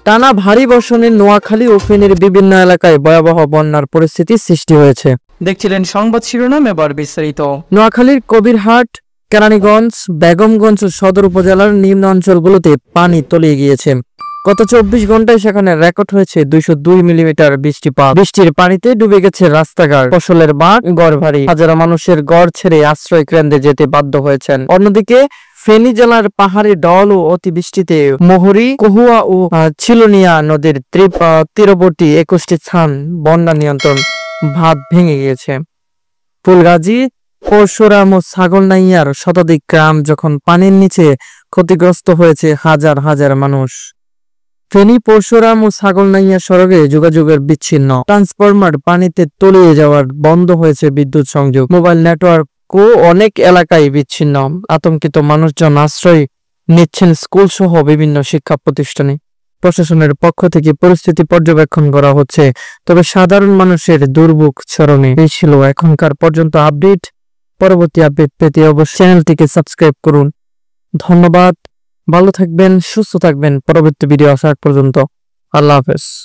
টানা ভারী বর্ষণে নোয়াখালী ও ফেনীর বিভিন্ন এলাকায় ভয়াবহ বন্যার পরিস্থিতি সৃষ্টি হয়েছে। দেখছিলেন সংবাদ শিরোনাম, এবার বিস্তারিত। নোয়াখালীর কবিরহাট, কেরানীগঞ্জ, বেগমগঞ্জ ও সদর উপজেলার নিম্ন অঞ্চলগুলোতে পানি তলিয়ে গিয়েছে। গত 24 ঘন্টায় সেখানে রেকর্ড হয়েছে 202 মিলিমিটার বৃষ্টিপাত। বৃষ্টির পানিতে ডুবে গেছে রাস্তাঘাট, ফসলের মাঠ, ঘরবাড়ি। হাজারো মানুষের ঘর ছেড়ে আশ্রয় কেন্দ্রে যেতে বাধ্য হয়েছেন। অন্যদিকে ফেনী জেলার পাহাড়ি ঢল ও অতিবৃষ্টিতে মহুরী, কহুয়া ও ছিলনিয়া নদীর তীরবর্তী 21টি স্থান বন্যা নিয়ন্ত্রণ ভাব ভেঙে গিয়েছে। ফুলগাজী, পরশুরাম ও ছাগলনাইয়ার শতাধিক গ্রাম যখন পানির নিচে ক্ষতিগ্রস্ত হয়েছে হাজার হাজার মানুষ। ফেনী, পরশুরাম ও ছাগলনাইয়া সড়কে যোগাযোগের বিচ্ছিন্ন, ট্রান্সফরমার পানিতে তলিয়ে যাওয়ার, বন্ধ হয়েছে বিদ্যুৎ সংযোগ, মোবাইল নেটওয়ার্কও অনেক এলাকায় বিচ্ছিন্ন। আতঙ্কিত মানুষজন আশ্রয় নিচ্ছেন স্কুল সহ বিভিন্ন শিক্ষা প্রতিষ্ঠানে। প্রশাসনের পক্ষ থেকে পরিস্থিতি পর্যবেক্ষণ করা হচ্ছে, তবে সাধারণ মানুষের দুর্ভোগ স্মরণে। এই ছিল এখনকার পর্যন্ত আপডেট। পরবর্তী আপডেট পেতে অবশ্যই চ্যানেলটিকে সাবস্ক্রাইব করুন। ধন্যবাদ। ভালো থাকবেন, সুস্থ থাকবেন। পরবর্তী ভিডিও আসার পর্যন্ত আল্লাহ হাফেজ।